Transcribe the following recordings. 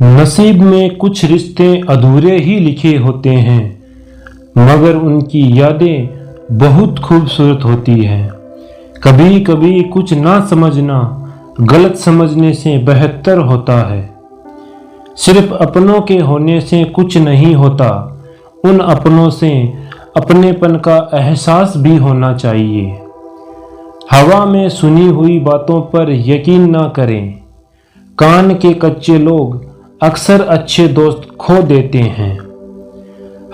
नसीब में कुछ रिश्ते अधूरे ही लिखे होते हैं, मगर उनकी यादें बहुत खूबसूरत होती हैं। कभी कभी कुछ ना समझना गलत समझने से बेहतर होता है। सिर्फ अपनों के होने से कुछ नहीं होता, उन अपनों से अपनेपन का एहसास भी होना चाहिए। हवा में सुनी हुई बातों पर यकीन ना करें। कान के कच्चे लोग अक्सर अच्छे दोस्त खो देते हैं।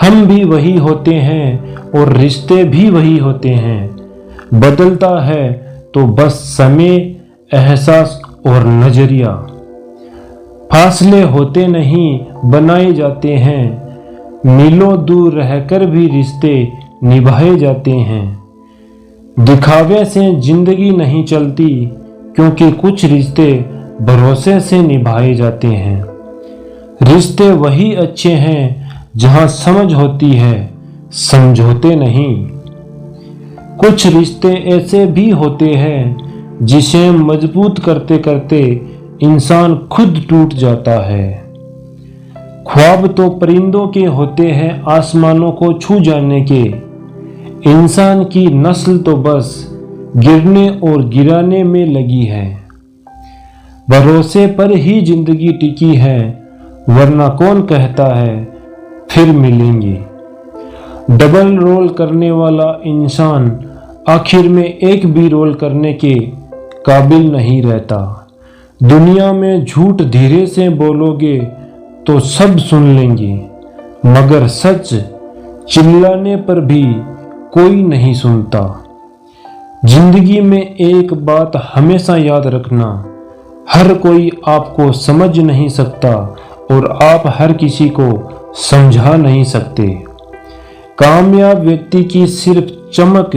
हम भी वही होते हैं और रिश्ते भी वही होते हैं। बदलता है तो बस समय, एहसास और नजरिया। फासले होते नहीं, बनाए जाते हैं। मीलों दूर रहकर भी रिश्ते निभाए जाते हैं। दिखावे से जिंदगी नहीं चलती, क्योंकि कुछ रिश्ते भरोसे से निभाए जाते हैं। रिश्ते वही अच्छे हैं जहां समझ होती है, समझौते नहीं। कुछ रिश्ते ऐसे भी होते हैं जिसे मजबूत करते करते इंसान खुद टूट जाता है। ख्वाब तो परिंदों के होते हैं आसमानों को छू जाने के। इंसान की नस्ल तो बस गिरने और गिराने में लगी है। भरोसे पर ही जिंदगी टिकी है, वरना कौन कहता है फिर मिलेंगे। डबल रोल करने वाला इंसान आखिर में एक भी रोल करने के काबिल नहीं रहता। दुनिया में झूठ धीरे से बोलोगे तो सब सुन लेंगे, मगर सच चिल्लाने पर भी कोई नहीं सुनता। जिंदगी में एक बात हमेशा याद रखना, हर कोई आपको समझ नहीं सकता और आप हर किसी को समझा नहीं सकते। कामयाब व्यक्ति की सिर्फ चमक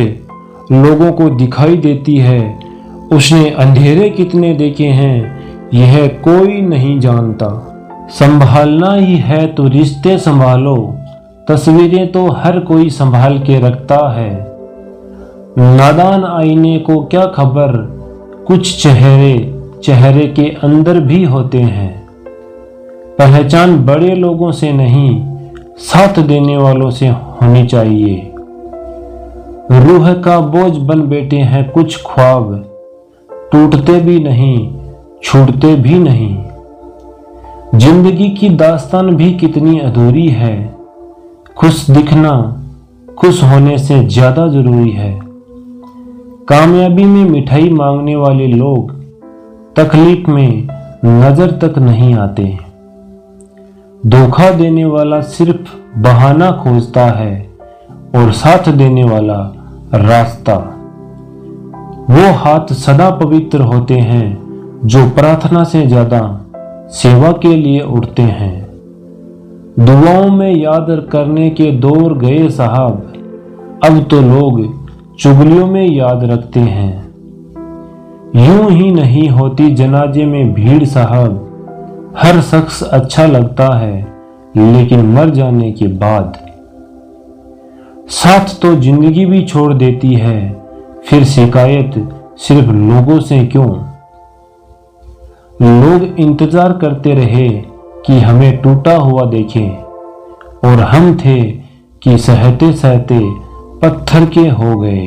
लोगों को दिखाई देती है, उसने अंधेरे कितने देखे हैं यह कोई नहीं जानता। संभालना ही है तो रिश्ते संभालो, तस्वीरें तो हर कोई संभाल के रखता है। नादान आईने को क्या खबर, कुछ चेहरे के अंदर भी होते हैं। पहचान बड़े लोगों से नहीं, साथ देने वालों से होनी चाहिए। रूह का बोझ बन बैठे हैं कुछ ख्वाब, टूटते भी नहीं, छूटते भी नहीं। जिंदगी की दास्तान भी कितनी अधूरी है। खुश दिखना खुश होने से ज्यादा जरूरी है। कामयाबी में मिठाई मांगने वाले लोग तकलीफ में नजर तक नहीं आते। धोखा देने वाला सिर्फ बहाना खोजता है और साथ देने वाला रास्ता। वो हाथ सदा पवित्र होते हैं जो प्रार्थना से ज्यादा सेवा के लिए उठते हैं। दुआओं में याद करने के दौर गए साहब, अब तो लोग चुगलियों में याद रखते हैं। यूं ही नहीं होती जनाजे में भीड़ साहब, हर शख्स अच्छा लगता है लेकिन मर जाने के बाद। साथ तो जिंदगी भी छोड़ देती है, फिर शिकायत सिर्फ लोगों से क्यों। लोग इंतजार करते रहे कि हमें टूटा हुआ देखें, और हम थे कि सहते सहते पत्थर के हो गए।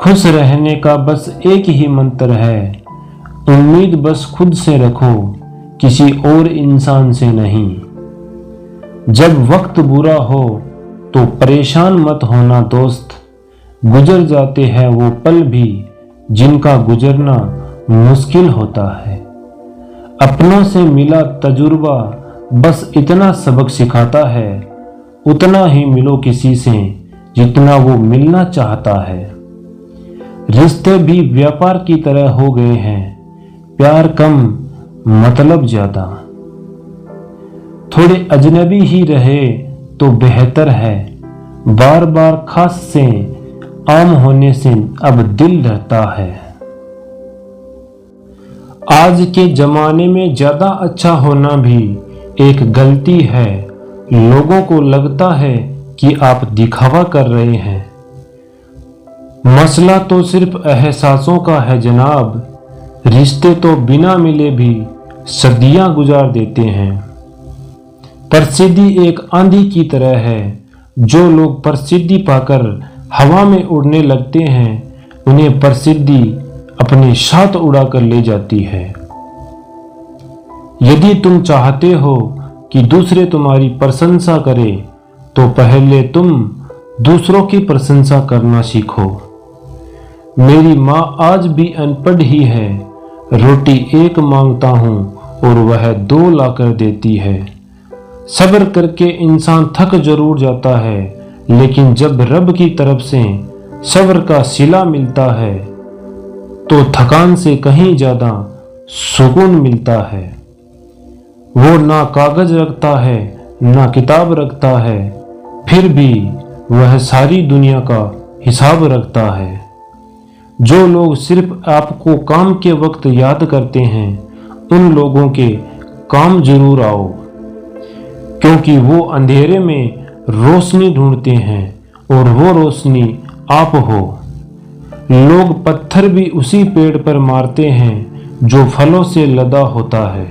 खुश रहने का बस एक ही मंत्र है, उम्मीद बस खुद से रखो, किसी और इंसान से नहीं। जब वक्त बुरा हो तो परेशान मत होना दोस्त, गुजर जाते हैं वो पल भी जिनका गुजरना मुश्किल होता है। अपनों से मिला तजुर्बा बस इतना सबक सिखाता है, उतना ही मिलो किसी से जितना वो मिलना चाहता है। रिश्ते भी व्यापार की तरह हो गए हैं, प्यार कम मतलब ज्यादा। थोड़े अजनबी ही रहे तो बेहतर है, बार बार खास से आम होने से अब दिल रहता है। आज के जमाने में ज्यादा अच्छा होना भी एक गलती है। लोगों को लगता है कि आप दिखावा कर रहे हैं। मसला तो सिर्फ एहसासों का है जनाब, रिश्ते तो बिना मिले भी सदियां गुजार देते हैं। प्रसिद्धि एक आंधी की तरह है। जो लोग प्रसिद्धि पाकर हवा में उड़ने लगते हैं, उन्हें प्रसिद्धि अपने साथ उड़ा कर ले जाती है। यदि तुम चाहते हो कि दूसरे तुम्हारी प्रशंसा करें, तो पहले तुम दूसरों की प्रशंसा करना सीखो। मेरी माँ आज भी अनपढ़ ही है। रोटी एक मांगता हूँ और वह 2 लाकर देती है। सब्र करके इंसान थक जरूर जाता है, लेकिन जब रब की तरफ से सब्र का सिला मिलता है तो थकान से कहीं ज्यादा सुकून मिलता है। वो ना कागज रखता है, ना किताब रखता है, फिर भी वह सारी दुनिया का हिसाब रखता है। जो लोग सिर्फ आपको काम के वक्त याद करते हैं, उन लोगों के काम जरूर आओ, क्योंकि वो अंधेरे में रोशनी ढूंढते हैं और वो रोशनी आप हो। लोग पत्थर भी उसी पेड़ पर मारते हैं जो फलों से लदा होता है।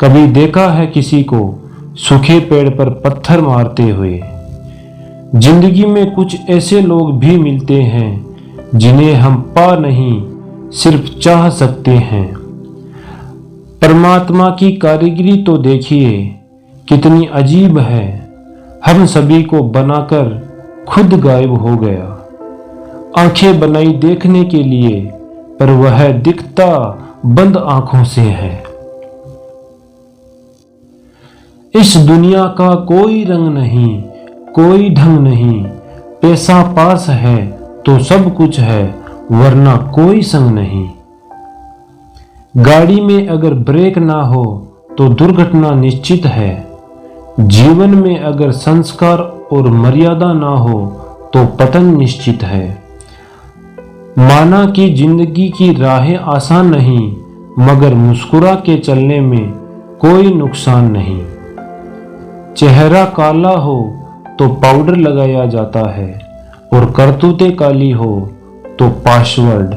कभी देखा है किसी को सूखे पेड़ पर पत्थर मारते हुए? जिंदगी में कुछ ऐसे लोग भी मिलते हैं जिन्हें हम पा नहीं, सिर्फ चाह सकते हैं। परमात्मा की कारीगरी तो देखिए कितनी अजीब है। हम सभी को बनाकर खुद गायब हो गया। आंखें बनाई देखने के लिए, पर वह दिखता बंद आंखों से है। इस दुनिया का कोई रंग नहीं, कोई ढंग नहीं। पैसा पास है तो सब कुछ है, वरना कोई संग नहीं। गाड़ी में अगर ब्रेक ना हो तो दुर्घटना निश्चित है। जीवन में अगर संस्कार और मर्यादा ना हो तो पतन निश्चित है। माना कि जिंदगी की राहें आसान नहीं, मगर मुस्कुरा के चलने में कोई नुकसान नहीं। चेहरा काला हो तो पाउडर लगाया जाता है, और करतूतें काली हो तो पासवर्ड।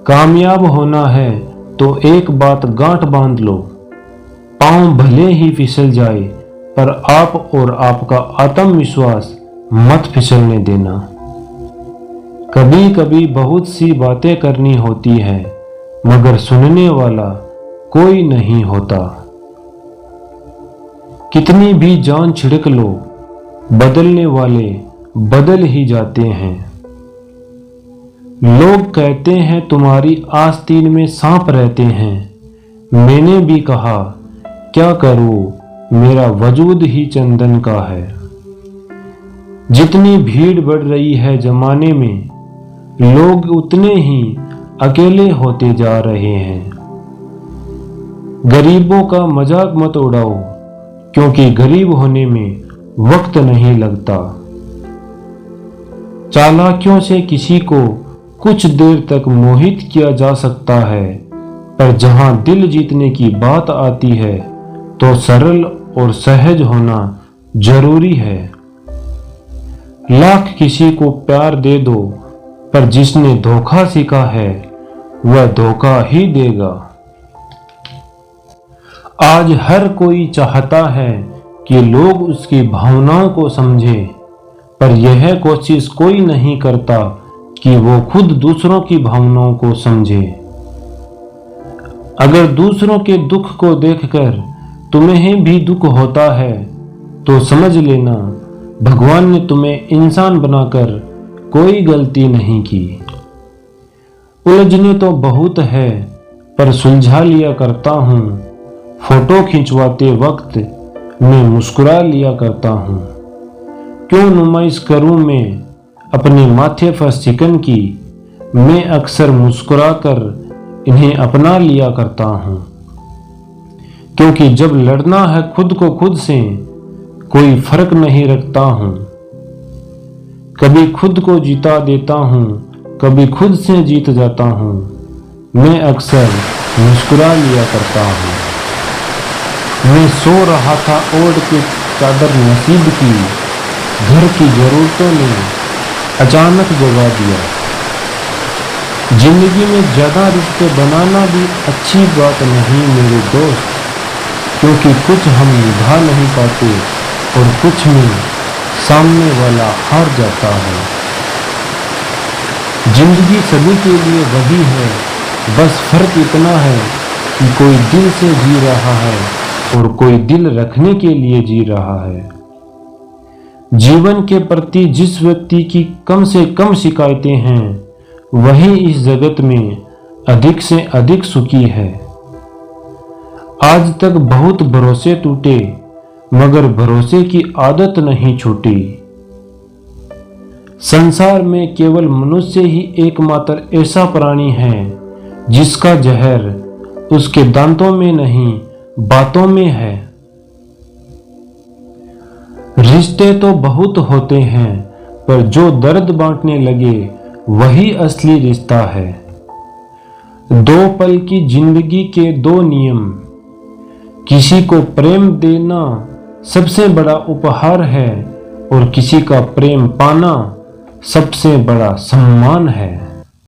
कामयाब होना है तो एक बात गांठ बांध लो, पांव भले ही फिसल जाए, पर आप और आपका आत्मविश्वास मत फिसलने देना। कभी कभी बहुत सी बातें करनी होती है, मगर सुनने वाला कोई नहीं होता। कितनी भी जान छिड़क लो, बदलने वाले बदल ही जाते हैं। लोग कहते हैं तुम्हारी आस्तीन में सांप रहते हैं। मैंने भी कहा क्या करूं, मेरा वजूद ही चंदन का है। जितनी भीड़ बढ़ रही है जमाने में, लोग उतने ही अकेले होते जा रहे हैं। गरीबों का मजाक मत उड़ाओ, क्योंकि गरीब होने में वक्त नहीं लगता। चालाकियों से किसी को कुछ देर तक मोहित किया जा सकता है, पर जहां दिल जीतने की बात आती है तो सरल और सहज होना जरूरी है। लाख किसी को प्यार दे दो, पर जिसने धोखा सीखा है वह धोखा ही देगा। आज हर कोई चाहता है कि लोग उसकी भावनाओं को समझे, पर यह कोशिश कोई नहीं करता कि वो खुद दूसरों की भावनाओं को समझे। अगर दूसरों के दुख को देखकर तुम्हें भी दुख होता है, तो समझ लेना भगवान ने तुम्हें इंसान बनाकर कोई गलती नहीं की। उलझने तो बहुत है, पर सुलझा लिया करता हूँ। फोटो खिंचवाते वक्त मैं मुस्कुरा लिया करता हूँ। क्यों नुमाइश करूँ मैं अपने माथे पर सिकन की, मैं अक्सर मुस्कुराकर इन्हें अपना लिया करता हूँ। क्योंकि जब लड़ना है खुद को खुद से, कोई फर्क नहीं रखता हूँ। कभी खुद को जीता देता हूँ, कभी खुद से जीत जाता हूँ। मैं अक्सर मुस्कुरा लिया करता हूँ। मैं सो रहा था ओढ़ के चादर नसीब की, घर की जरूरतों ने अचानक जगा दिया। जिंदगी में ज़्यादा रिश्ते बनाना भी अच्छी बात नहीं मेरे दोस्त, क्योंकि कुछ हम निभा नहीं पाते और कुछ में सामने वाला हार जाता है। जिंदगी सभी के लिए वही है, बस फर्क इतना है कि कोई दिल से जी रहा है और कोई दिल रखने के लिए जी रहा है। जीवन के प्रति जिस व्यक्ति की कम से कम शिकायतें हैं, वही इस जगत में अधिक से अधिक सुखी है। आज तक बहुत भरोसे टूटे, मगर भरोसे की आदत नहीं छूटी। संसार में केवल मनुष्य ही एकमात्र ऐसा प्राणी है जिसका जहर उसके दांतों में नहीं, बातों में है। रिश्ते तो बहुत होते हैं, पर जो दर्द बांटने लगे वही असली रिश्ता है। दो पल की जिंदगी के दो नियम, किसी को प्रेम देना सबसे बड़ा उपहार है और किसी का प्रेम पाना सबसे बड़ा सम्मान है।